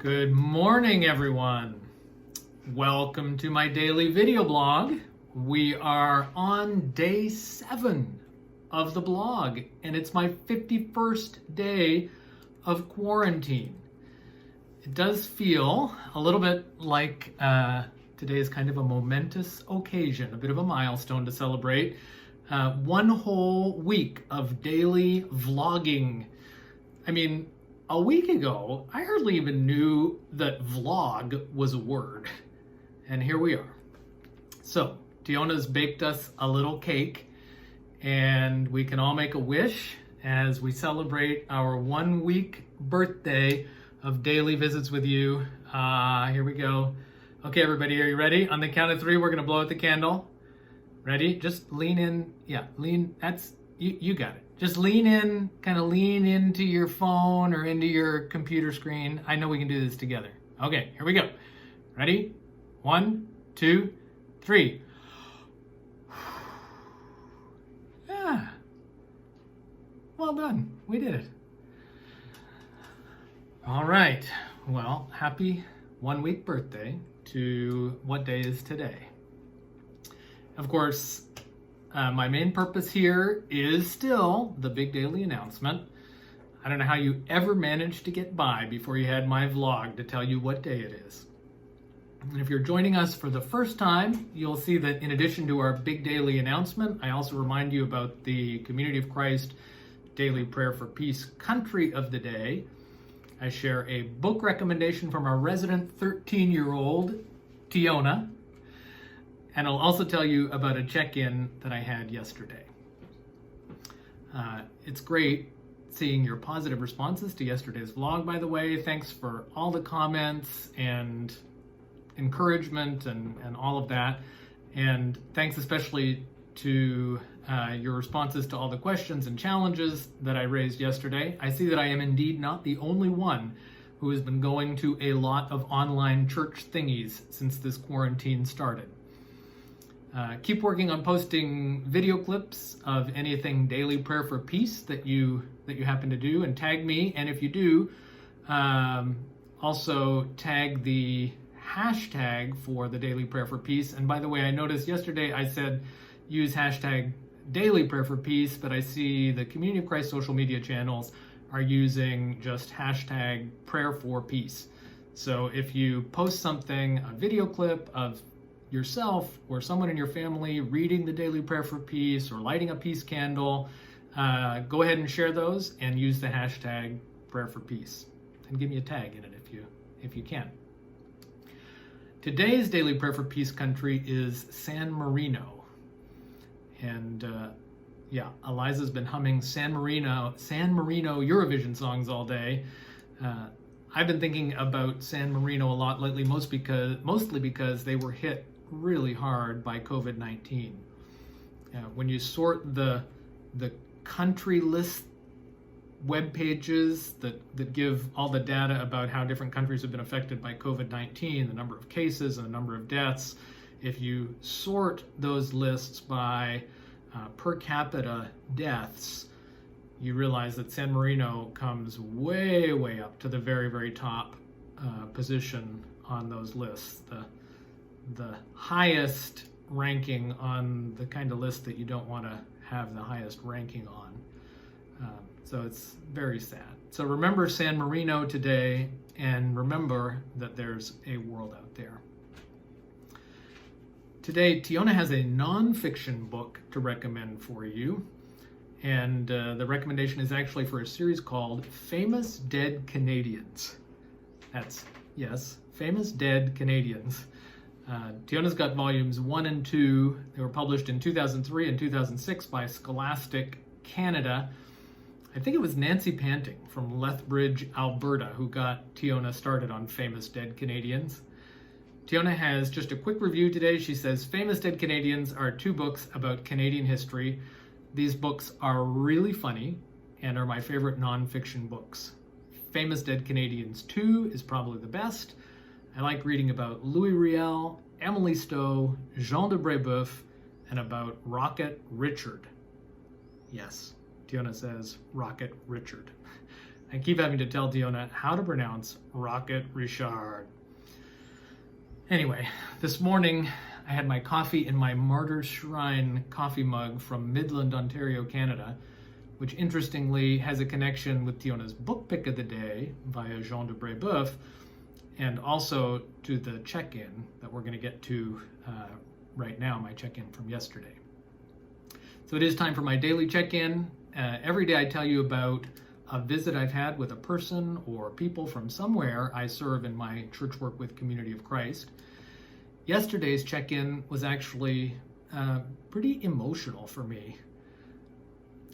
Good morning, everyone. Welcome to my daily video blog. We are on day 7 of the blog, and it's my 51st day of quarantine. It does feel a little bit like today is kind of a momentous occasion, a bit of a milestone to celebrate. One whole week of daily vlogging. I mean, a week ago, I hardly even knew that vlog was a word. And here we are. So, Tiona's baked us a little cake, and we can all make a wish as we celebrate our 1-week birthday of daily visits with you. Here we go. Okay, everybody, are you ready? On the count of 3, we're gonna blow out the candle. Ready? Just lean in. Yeah, lean. That's, you got it. Just lean in, kind of lean into your phone or into your computer screen. I know we can do this together. Okay, here we go. Ready? 1, 2, 3. Yeah. Well done. We did it. All right. Well, happy 1-week birthday to what day is today? Of course, my main purpose here is still the big daily announcement. I don't know how you ever managed to get by before you had my vlog to tell you what day it is. And if you're joining us for the first time, you'll see that in addition to our big daily announcement, I also remind you about the Community of Christ Daily Prayer for Peace Country of the Day. I share a book recommendation from our resident 13-year-old, Tiona. And I'll also tell you about a check-in that I had yesterday. It's great seeing your positive responses to yesterday's vlog, by the way. Thanks for all the comments and encouragement and all of that. And thanks especially to your responses to all the questions and challenges that I raised yesterday. I see that I am indeed not the only one who has been going to a lot of online church thingies since this quarantine started. Keep working on posting video clips of anything Daily Prayer for Peace that you happen to do, and tag me. And if you do, also tag the hashtag for the Daily Prayer for Peace. And by the way, I noticed yesterday I said use hashtag Daily Prayer for Peace, but I see the Community of Christ social media channels are using just hashtag Prayer for Peace. So if you post something, a video clip of yourself or someone in your family reading the Daily Prayer for Peace or lighting a peace candle, go ahead and share those and use the hashtag Prayer for Peace and give me a tag in it if you can. Today's Daily Prayer for Peace country is San Marino. And Eliza's been humming San Marino Eurovision songs all day. I've been thinking about San Marino a lot lately, mostly because they were hit really hard by COVID-19. When you sort the country list web pages that give all the data about how different countries have been affected by COVID-19, the number of cases and the number of deaths, if you sort those lists by per capita deaths, you realize that San Marino comes way, way up to the very, very top position on those lists. The highest ranking on the kind of list that you don't want to have the highest ranking on. So it's very sad. So remember San Marino today, and remember that there's a world out there. Today, Tiona has a nonfiction book to recommend for you. And the recommendation is actually for a series called Famous Dead Canadians. That's, yes, Famous Dead Canadians. Tiona's got volumes 1 and 2. They were published in 2003 and 2006 by Scholastic Canada. I think it was Nancy Panting from Lethbridge, Alberta, who got Tiona started on Famous Dead Canadians. Tiona has just a quick review today. She says, Famous Dead Canadians are 2 books about Canadian history. These books are really funny and are my favorite nonfiction books. Famous Dead Canadians 2 is probably the best. I like reading about Louis Riel, Emily Stowe, Jean de Brébeuf, and about Rocket Richard. Yes, Tiona says Rocket Richard. I keep having to tell Tiona how to pronounce Rocket Richard. Anyway, this morning I had my coffee in my Martyr's Shrine coffee mug from Midland, Ontario, Canada, which interestingly has a connection with Tiona's book pick of the day via Jean de Brébeuf, and also to the check-in that we're going to get to right now, my check-in from yesterday. So it is time for my daily check-in. Every day I tell you about a visit I've had with a person or people from somewhere I serve in my church work with Community of Christ. Yesterday's check-in was actually pretty emotional for me.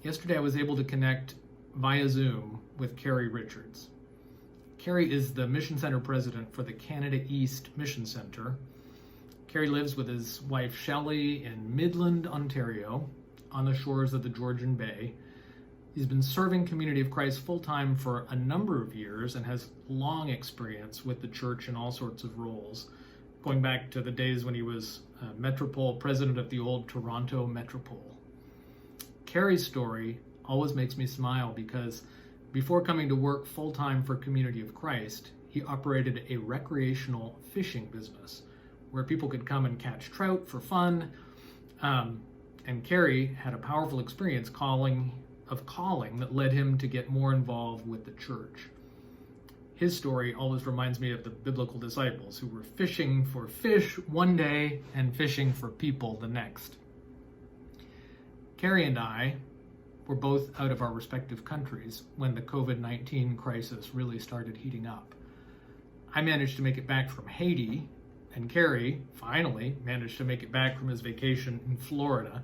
Yesterday I was able to connect via Zoom with Carrie Richards. Carrie is the Mission Center president for the Canada East Mission Center. Carrie lives with his wife Shelley in Midland, Ontario, on the shores of the Georgian Bay. He's been serving Community of Christ full-time for a number of years and has long experience with the church in all sorts of roles, going back to the days when he was Metropole president of the old Toronto Metropole. Carrie's story always makes me smile because before coming to work full-time for Community of Christ, he operated a recreational fishing business where people could come and catch trout for fun. And Carrie had a powerful experience calling that led him to get more involved with the church. His story always reminds me of the biblical disciples who were fishing for fish one day and fishing for people the next. Carrie and I were both out of our respective countries when the COVID-19 crisis really started heating up. I managed to make it back from Haiti, and Carrie finally managed to make it back from his vacation in Florida.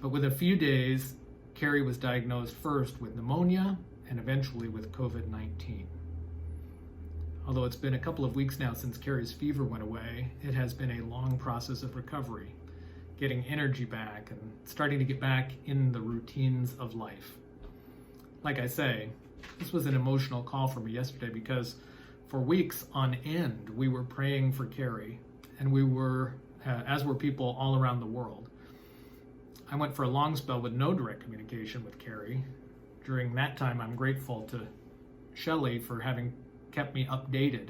But with a few days, Carrie was diagnosed first with pneumonia and eventually with COVID-19. Although it's been a couple of weeks now since Carrie's fever went away, it has been a long process of recovery, getting energy back and starting to get back in the routines of life. Like I say, this was an emotional call for me yesterday because for weeks on end, we were praying for Carrie, and we were, as were people all around the world. I went for a long spell with no direct communication with Carrie. During that time, I'm grateful to Shelley for having kept me updated.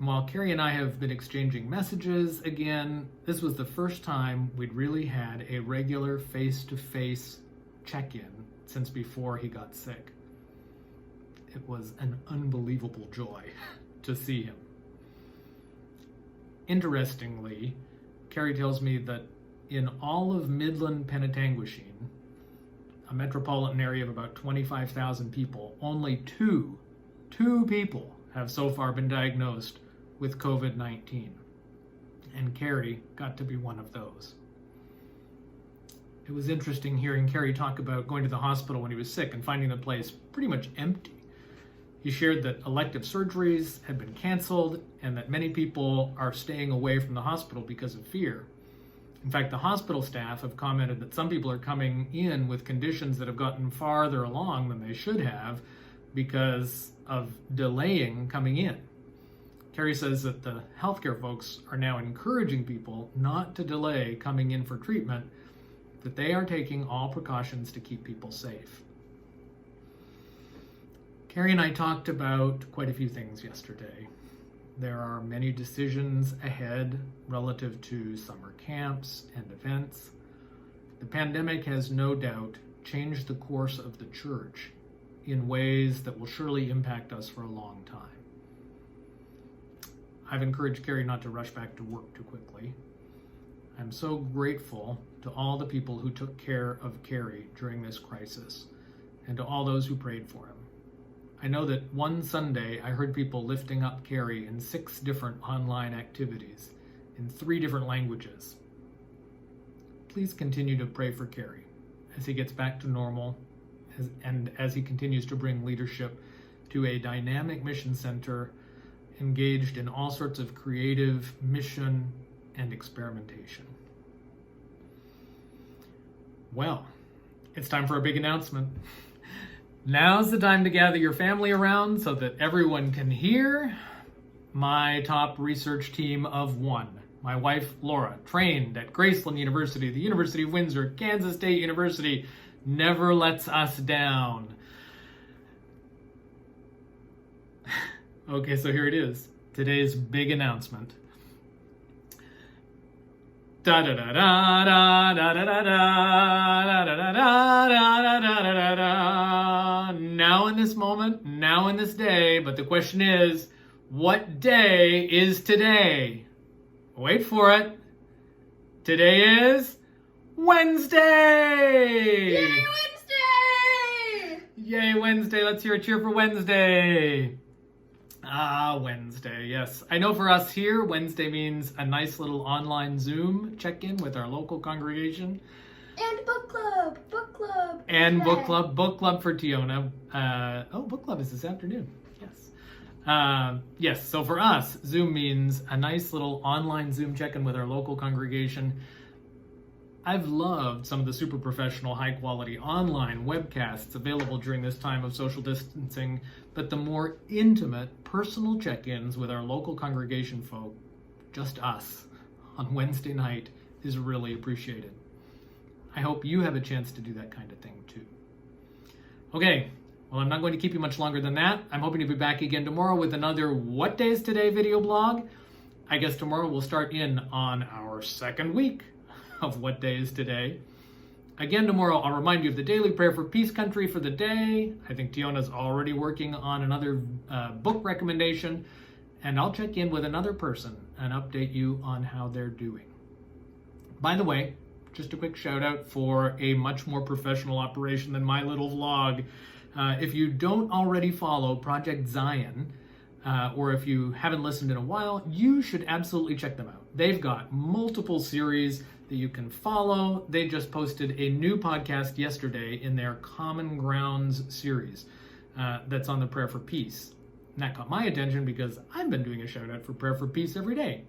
While Carrie and I have been exchanging messages again, this was the first time we'd really had a regular face-to-face check-in since before he got sick. It was an unbelievable joy to see him. Interestingly, Carrie tells me that in all of Midland, Penetanguishene, a metropolitan area of about 25,000 people, only two people have so far been diagnosed with COVID-19. And Carrie got to be one of those. It was interesting hearing Carrie talk about going to the hospital when he was sick and finding the place pretty much empty. He shared that elective surgeries had been canceled and that many people are staying away from the hospital because of fear. In fact, the hospital staff have commented that some people are coming in with conditions that have gotten farther along than they should have because of delaying coming in. Carrie says that the healthcare folks are now encouraging people not to delay coming in for treatment, that they are taking all precautions to keep people safe. Carrie and I talked about quite a few things yesterday. There are many decisions ahead relative to summer camps and events. The pandemic has no doubt changed the course of the church in ways that will surely impact us for a long time. I've encouraged Carrie not to rush back to work too quickly. I'm so grateful to all the people who took care of Carrie during this crisis and to all those who prayed for him. I know that one Sunday I heard people lifting up Carrie in 6 different online activities in 3 different languages. Please continue to pray for Carrie as he gets back to normal and as he continues to bring leadership to a dynamic mission center engaged in all sorts of creative mission and experimentation. Well, it's time for a big announcement. Now's the time to gather your family around so that everyone can hear my top research team of 1. My wife, Laura, trained at Graceland University, the University of Windsor, Kansas State University, never lets us down. Okay, so here it is. Today's big announcement. Da da da da da da da da da da da da da da. Now in this moment, now in this day, but the question is, what day is today? Wait for it. Today is Wednesday! Yay, Wednesday! Yay, Wednesday. Let's hear a cheer for Wednesday. Wednesday, yes. I know for us here, Wednesday means a nice little online Zoom check-in with our local congregation. And book club. And today. book club for Tiona. Book club is this afternoon. Yes. Yes, so for us, Zoom means a nice little online Zoom check-in with our local congregation. I've loved some of the super professional, high-quality online webcasts available during this time of social distancing, but the more intimate, personal check-ins with our local congregation folk, just us, on Wednesday night is really appreciated. I hope you have a chance to do that kind of thing too. Okay, well, I'm not going to keep you much longer than that. I'm hoping to be back again tomorrow with another What Day is Today video blog. I guess tomorrow we'll start in on our second week of What Day is Today. Again, tomorrow I'll remind you of the daily prayer for Peace Country for the day. I think Tiona's already working on another book recommendation, and I'll check in with another person and update you on how they're doing. By the way, just a quick shout out for a much more professional operation than my little vlog. If you don't already follow Project Zion, or if you haven't listened in a while, you should absolutely check them out. They've got multiple series that you can follow. They just posted a new podcast yesterday in their Common Grounds series that's on the Prayer for Peace. And that caught my attention because I've been doing a shout out for Prayer for Peace every day.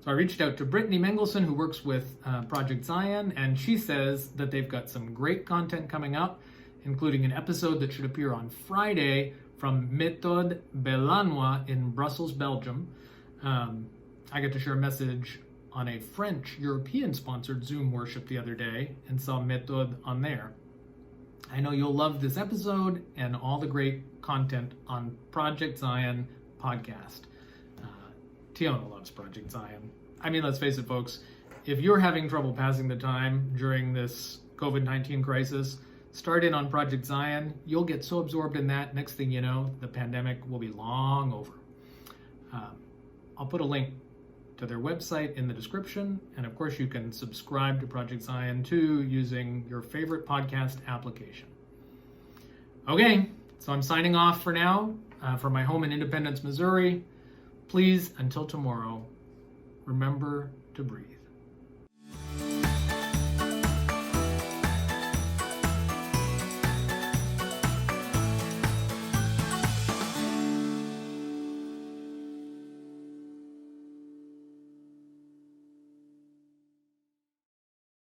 So I reached out to Brittany Mengelson, who works with Project Zion, and she says that they've got some great content coming up, including an episode that should appear on Friday from Méthode Belanois in Brussels, Belgium. I got to share a message on a French European-sponsored Zoom worship the other day and saw Méthode on there. I know you'll love this episode and all the great content on Project Zion podcast. Tiona loves Project Zion. I mean, let's face it, folks, if you're having trouble passing the time during this COVID-19 crisis, start in on Project Zion. You'll get so absorbed in that, next thing you know, the pandemic will be long over. I'll put a link to their website in the description, and of course you can subscribe to Project Zion too using your favorite podcast application. Okay, so I'm signing off for now from my home in Independence, Missouri. Please, until tomorrow, remember to breathe.